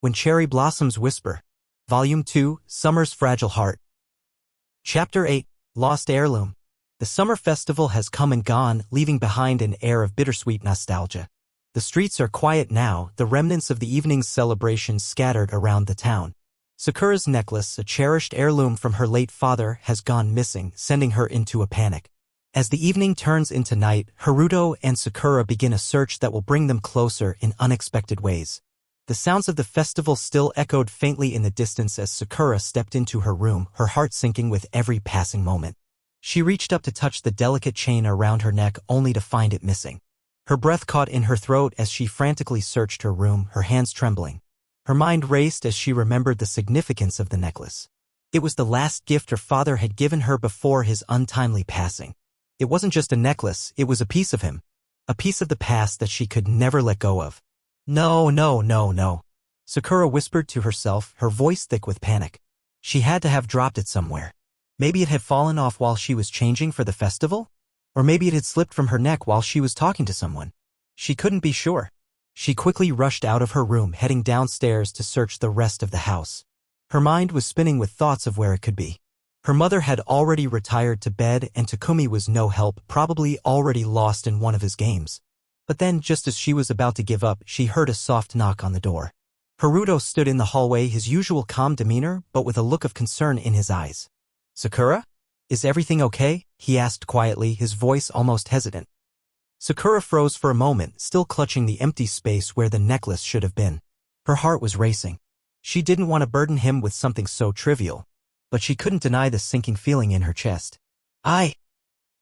When Cherry Blossoms Whisper. Volume 2, Summer's Fragile Heart. Chapter 8, Lost Heirloom. The summer festival has come and gone, leaving behind an air of bittersweet nostalgia. The streets are quiet now, the remnants of the evening's celebration scattered around the town. Sakura's necklace, a cherished heirloom from her late father, has gone missing, sending her into a panic. As the evening turns into night, Haruto and Sakura begin a search that will bring them closer in unexpected ways. The sounds of the festival still echoed faintly in the distance as Sakura stepped into her room, her heart sinking with every passing moment. She reached up to touch the delicate chain around her neck only to find it missing. Her breath caught in her throat as she frantically searched her room, her hands trembling. Her mind raced as she remembered the significance of the necklace. It was the last gift her father had given her before his untimely passing. It wasn't just a necklace, it was a piece of him. A piece of the past that she could never let go of. No. Sakura whispered to herself, her voice thick with panic. She had to have dropped it somewhere. Maybe it had fallen off while she was changing for the festival? Or maybe it had slipped from her neck while she was talking to someone. She couldn't be sure. She quickly rushed out of her room, heading downstairs to search the rest of the house. Her mind was spinning with thoughts of where it could be. Her mother had already retired to bed and Takumi was no help, probably already lost in one of his games. But then, just as she was about to give up, she heard a soft knock on the door. Haruto stood in the hallway, his usual calm demeanor, but with a look of concern in his eyes. "Sakura? Is everything okay?" he asked quietly, his voice almost hesitant. Sakura froze for a moment, still clutching the empty space where the necklace should have been. Her heart was racing. She didn't want to burden him with something so trivial, but she couldn't deny the sinking feeling in her chest.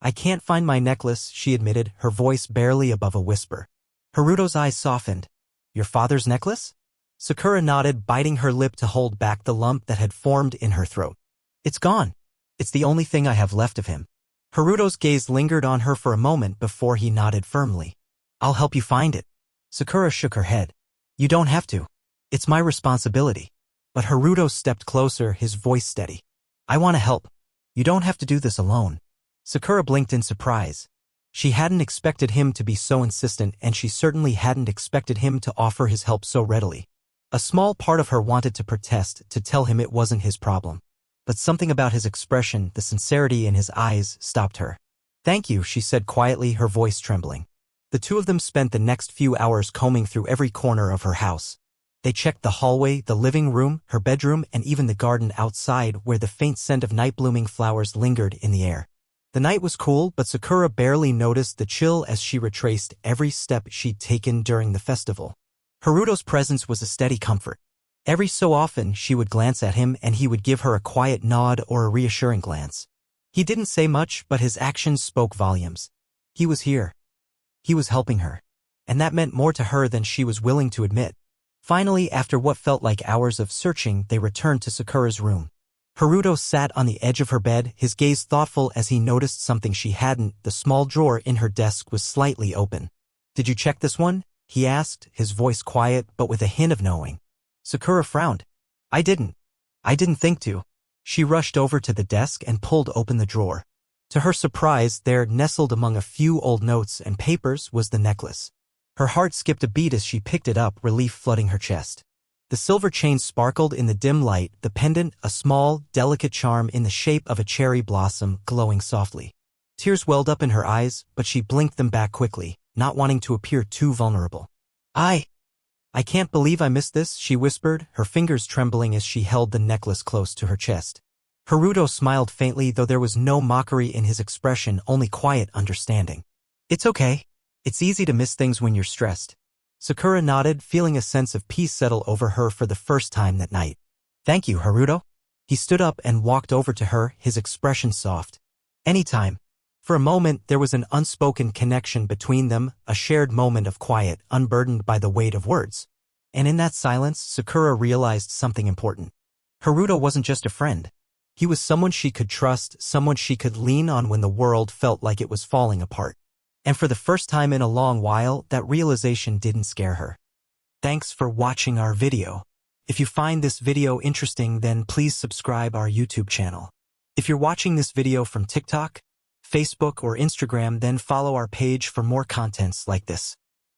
I can't find my necklace," she admitted, her voice barely above a whisper. Haruto's eyes softened. "Your father's necklace?" Sakura nodded, biting her lip to hold back the lump that had formed in her throat. "It's gone. It's the only thing I have left of him." Haruto's gaze lingered on her for a moment before he nodded firmly. "I'll help you find it." Sakura shook her head. "You don't have to. It's my responsibility." But Haruto stepped closer, his voice steady. "I want to help. You don't have to do this alone." Sakura blinked in surprise. She hadn't expected him to be so insistent, and she certainly hadn't expected him to offer his help so readily. A small part of her wanted to protest, to tell him it wasn't his problem. But something about his expression, the sincerity in his eyes, stopped her. "Thank you," she said quietly, her voice trembling. The two of them spent the next few hours combing through every corner of her house. They checked the hallway, the living room, her bedroom, and even the garden outside where the faint scent of night-blooming flowers lingered in the air. The night was cool, but Sakura barely noticed the chill as she retraced every step she'd taken during the festival. Haruto's presence was a steady comfort. Every so often, she would glance at him and he would give her a quiet nod or a reassuring glance. He didn't say much, but his actions spoke volumes. He was here. He was helping her. And that meant more to her than she was willing to admit. Finally, after what felt like hours of searching, they returned to Sakura's room. Haruto sat on the edge of her bed, his gaze thoughtful as he noticed something she hadn't. The small drawer in her desk was slightly open. "Did you check this one?" he asked, his voice quiet but with a hint of knowing. Sakura frowned. I didn't think to." She rushed over to the desk and pulled open the drawer. To her surprise, there, nestled among a few old notes and papers, was the necklace. Her heart skipped a beat as she picked it up, relief flooding her chest. The silver chain sparkled in the dim light, the pendant, a small, delicate charm in the shape of a cherry blossom, glowing softly. Tears welled up in her eyes, but she blinked them back quickly, not wanting to appear too vulnerable. I can't believe I missed this," she whispered, her fingers trembling as she held the necklace close to her chest. Haruto smiled faintly, though there was no mockery in his expression, only quiet understanding. "It's okay. It's easy to miss things when you're stressed." Sakura nodded, feeling a sense of peace settle over her for the first time that night. "Thank you, Haruto." He stood up and walked over to her, his expression soft. "Anytime." For a moment, there was an unspoken connection between them, a shared moment of quiet, unburdened by the weight of words. And in that silence, Sakura realized something important. Haruto wasn't just a friend. He was someone she could trust, someone she could lean on when the world felt like it was falling apart. And for the first time in a long while, that realization didn't scare her. Thanks for watching our video. If you find this video interesting, then please subscribe our YouTube channel. If you're watching this video from TikTok, Facebook, or Instagram, then follow our page for more contents like this.